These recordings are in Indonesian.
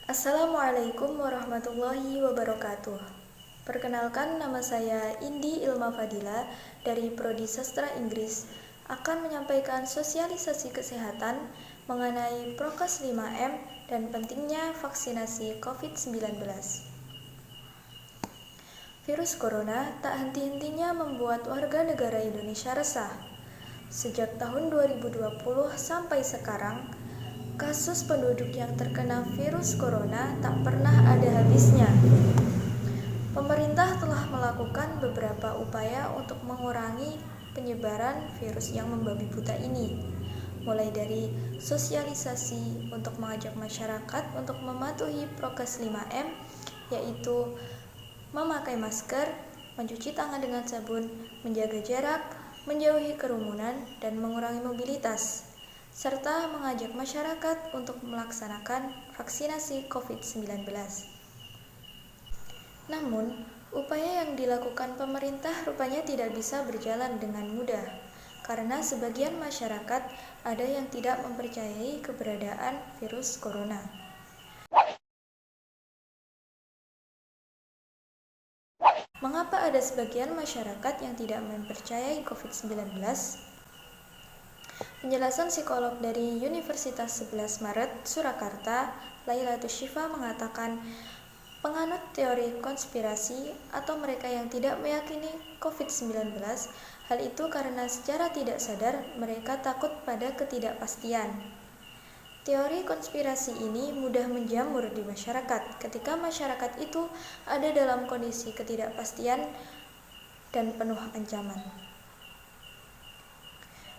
Assalamualaikum warahmatullahi wabarakatuh. Perkenalkan, nama saya Indi Ilma Fadila dari Prodi Sastra Inggris akan menyampaikan sosialisasi kesehatan mengenai Prokes 5M dan pentingnya vaksinasi COVID-19. Virus corona tak henti-hentinya membuat warga negara Indonesia resah. Sejak tahun 2020 sampai sekarang, kasus penduduk yang terkena virus corona tak pernah ada habisnya. Pemerintah telah melakukan beberapa upaya untuk mengurangi penyebaran virus yang membabi buta ini, mulai dari sosialisasi untuk mengajak masyarakat untuk mematuhi Prokes 5M, yaitu memakai masker, mencuci tangan dengan sabun, menjaga jarak, menjauhi kerumunan, dan mengurangi mobilitas, serta mengajak masyarakat untuk melaksanakan vaksinasi COVID-19. Namun, upaya yang dilakukan pemerintah rupanya tidak bisa berjalan dengan mudah, karena sebagian masyarakat ada yang tidak mempercayai keberadaan virus corona. Mengapa ada sebagian masyarakat yang tidak mempercayai COVID-19? Penjelasan psikolog dari Universitas 11 Maret, Surakarta, Lailatul Syifa mengatakan, penganut teori konspirasi atau mereka yang tidak meyakini COVID-19, hal itu karena secara tidak sadar mereka takut pada ketidakpastian. Teori konspirasi ini mudah menjamur di masyarakat ketika masyarakat itu ada dalam kondisi ketidakpastian dan penuh ancaman.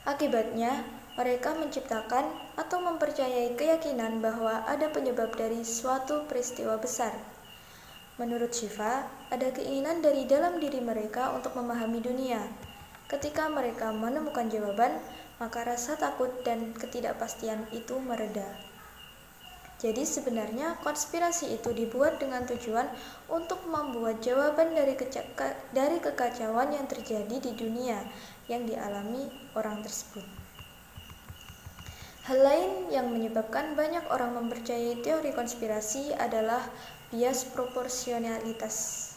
Akibatnya, mereka menciptakan atau mempercayai keyakinan bahwa ada penyebab dari suatu peristiwa besar. Menurut Syifa, ada keinginan dari dalam diri mereka untuk memahami dunia. Ketika mereka menemukan jawaban, maka rasa takut dan ketidakpastian itu mereda. Jadi sebenarnya konspirasi itu dibuat dengan tujuan untuk membuat jawaban dari kekacauan yang terjadi di dunia yang dialami orang tersebut. Hal lain yang menyebabkan banyak orang mempercayai teori konspirasi adalah bias proporsionalitas.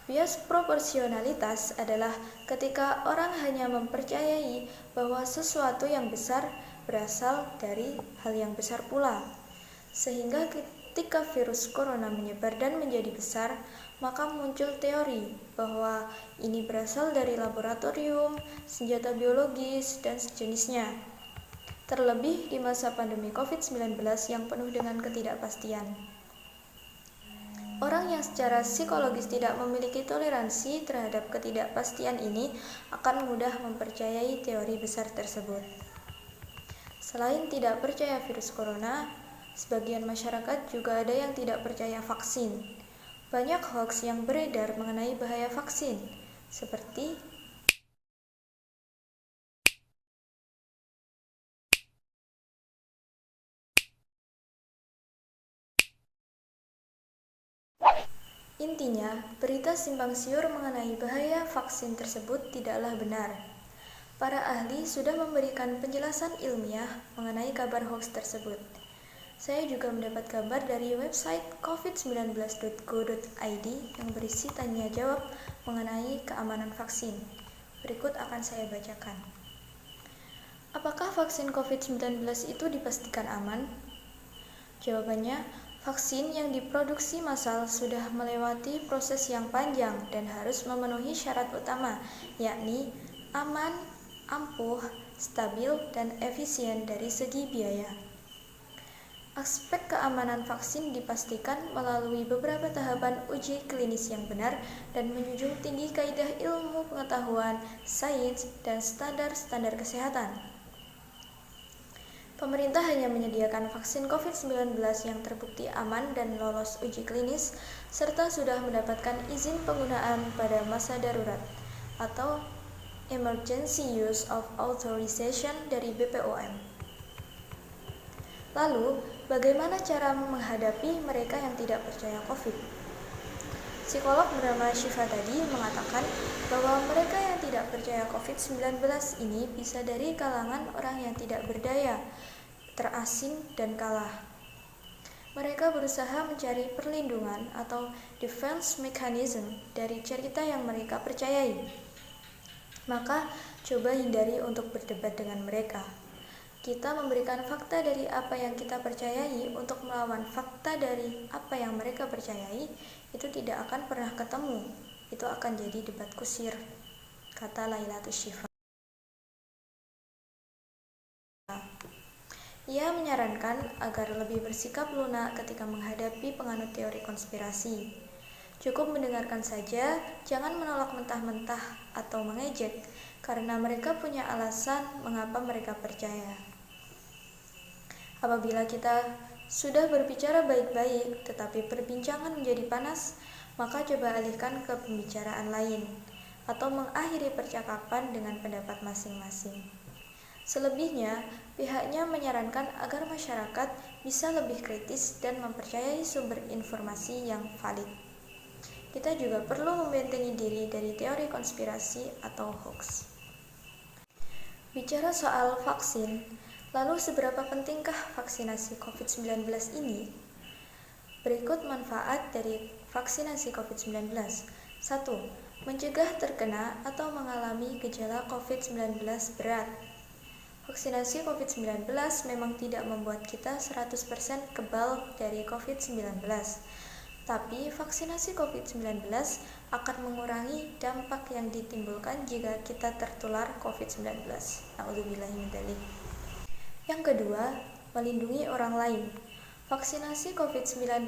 Bias proporsionalitas adalah ketika orang hanya mempercayai bahwa sesuatu yang besar berasal dari hal yang besar pula. Sehingga ketika virus corona menyebar dan menjadi besar, maka muncul teori bahwa ini berasal dari laboratorium, senjata biologis, dan sejenisnya. Terlebih di masa pandemi COVID-19 yang penuh dengan ketidakpastian. Orang yang secara psikologis tidak memiliki toleransi terhadap ketidakpastian ini akan mudah mempercayai teori besar tersebut. Selain tidak percaya virus corona, sebagian masyarakat juga ada yang tidak percaya vaksin. Banyak hoaks yang beredar mengenai bahaya vaksin, seperti intinya, berita simpang siur mengenai bahaya vaksin tersebut tidaklah benar. Para ahli sudah memberikan penjelasan ilmiah mengenai kabar hoaks tersebut. Saya juga mendapat kabar dari website covid19.go.id yang berisi tanya jawab mengenai keamanan vaksin. Berikut akan saya bacakan. Apakah vaksin COVID-19 itu dipastikan aman? Jawabannya, vaksin yang diproduksi massal sudah melewati proses yang panjang dan harus memenuhi syarat utama, yakni aman, ampuh, stabil, dan efisien dari segi biaya. Aspek keamanan vaksin dipastikan melalui beberapa tahapan uji klinis yang benar dan menjunjung tinggi kaidah ilmu pengetahuan, sains, dan standar-standar kesehatan. Pemerintah hanya menyediakan vaksin COVID-19 yang terbukti aman dan lolos uji klinis, serta sudah mendapatkan izin penggunaan pada masa darurat atau Emergency Use of Authorization dari BPOM. Lalu, bagaimana cara menghadapi mereka yang tidak percaya COVID? Psikolog bernama Syifa tadi mengatakan bahwa mereka yang tidak percaya COVID-19 ini bisa dari kalangan orang yang tidak berdaya, terasing, dan kalah. Mereka berusaha mencari perlindungan atau defense mechanism dari cerita yang mereka percayai. Maka, coba hindari untuk berdebat dengan mereka. Kita memberikan fakta dari apa yang kita percayai untuk melawan fakta dari apa yang mereka percayai, itu tidak akan pernah ketemu. Itu akan jadi debat kusir, kata Lailatul Shifa. Ia menyarankan agar lebih bersikap lunak ketika menghadapi penganut teori konspirasi. Cukup mendengarkan saja, jangan menolak mentah-mentah atau mengejek, karena mereka punya alasan mengapa mereka percaya. Apabila kita sudah berbicara baik-baik, tetapi perbincangan menjadi panas, maka coba alihkan ke pembicaraan lain, atau mengakhiri percakapan dengan pendapat masing-masing. Selebihnya, pihaknya menyarankan agar masyarakat bisa lebih kritis dan mempercayai sumber informasi yang valid. Kita juga perlu membentengi diri dari teori konspirasi atau hoax. Bicara soal vaksin, lalu seberapa pentingkah vaksinasi COVID-19 ini? Berikut manfaat dari vaksinasi COVID-19. 1. Mencegah terkena atau mengalami gejala COVID-19 berat. Vaksinasi COVID-19 memang tidak membuat kita 100% kebal dari COVID-19, tapi vaksinasi COVID-19 akan mengurangi dampak yang ditimbulkan jika kita tertular COVID-19. Na'udzubillahi min dzalik. Yang kedua, melindungi orang lain. Vaksinasi COVID-19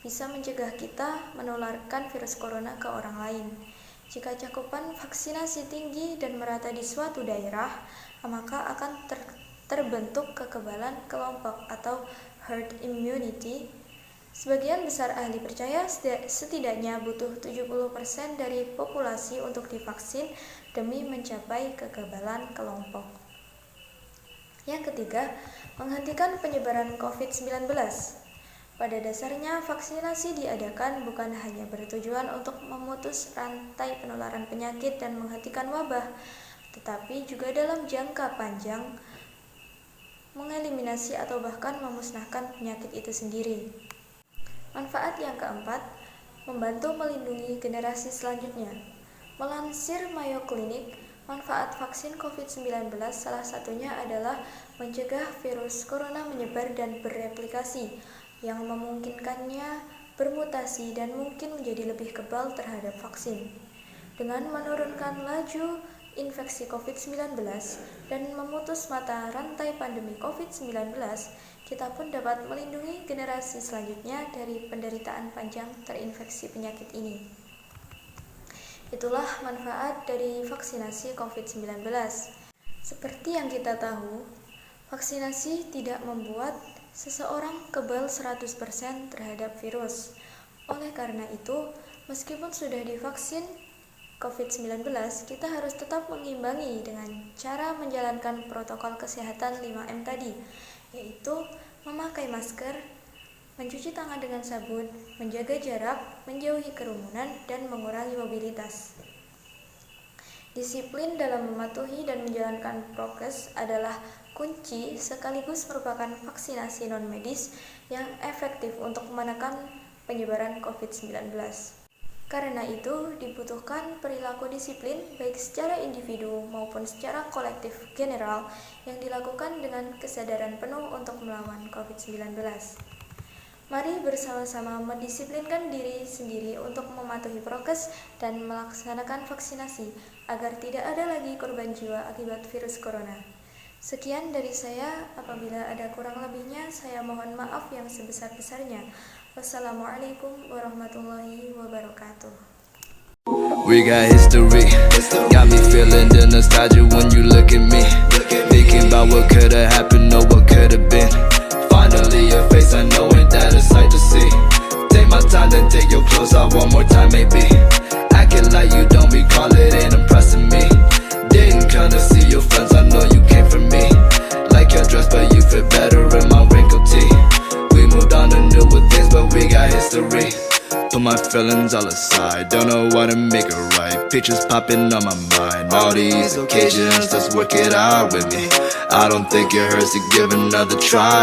bisa mencegah kita menularkan virus corona ke orang lain. Jika cakupan vaksinasi tinggi dan merata di suatu daerah, maka akan terbentuk kekebalan kelompok atau herd immunity. Sebagian besar ahli percaya setidaknya butuh 70% dari populasi untuk divaksin demi mencapai kekebalan kelompok. Yang ketiga, menghentikan penyebaran COVID-19. Pada dasarnya, vaksinasi diadakan bukan hanya bertujuan untuk memutus rantai penularan penyakit dan menghentikan wabah, tetapi juga dalam jangka panjang mengeliminasi atau bahkan memusnahkan penyakit itu sendiri. Manfaat yang keempat, membantu melindungi generasi selanjutnya. Melansir Mayo Clinic, manfaat vaksin COVID-19 salah satunya adalah mencegah virus corona menyebar dan bereplikasi, yang memungkinkannya bermutasi dan mungkin menjadi lebih kebal terhadap vaksin. Dengan menurunkan laju infeksi COVID-19 dan memutus mata rantai pandemi COVID-19, kita pun dapat melindungi generasi selanjutnya dari penderitaan panjang terinfeksi penyakit ini. Itulah manfaat dari vaksinasi COVID-19. Seperti yang kita tahu, vaksinasi tidak membuat seseorang kebal 100% terhadap virus. Oleh karena itu, meskipun sudah divaksin COVID-19, kita harus tetap mengimbangi dengan cara menjalankan protokol kesehatan 5M tadi, yaitu memakai masker, mencuci tangan dengan sabun, menjaga jarak, menjauhi kerumunan, dan mengurangi mobilitas. Disiplin dalam mematuhi dan menjalankan prokes adalah kunci sekaligus merupakan vaksinasi non-medis yang efektif untuk menekan penyebaran COVID-19. Karena itu, dibutuhkan perilaku disiplin baik secara individu maupun secara kolektif general yang dilakukan dengan kesadaran penuh untuk melawan COVID-19. Mari bersama-sama mendisiplinkan diri sendiri untuk mematuhi prokes dan melaksanakan vaksinasi agar tidak ada lagi korban jiwa akibat virus corona. Sekian dari saya, apabila ada kurang lebihnya saya mohon maaf yang sebesar-besarnya. Wassalamualaikum warahmatullahi wabarakatuh. We got history, got me feeling the nostalgia when you look at me. Thinking about what could've happened or what could've been. Finally your face, I know ain't that a sight to see. Take my time, then take your clothes off one more time maybe. Acting like you don't recall it, ain't impressing me. Didn't come to see your friends, I know you came for me. Like your dress, but you fit better in my wrinkled tee. We moved on to newer things, but we got history. Put my feelings all aside, don't know what to make it right. Pictures popping on my mind, all these occasions, let's work it out with me. I don't think it hurts to give another try.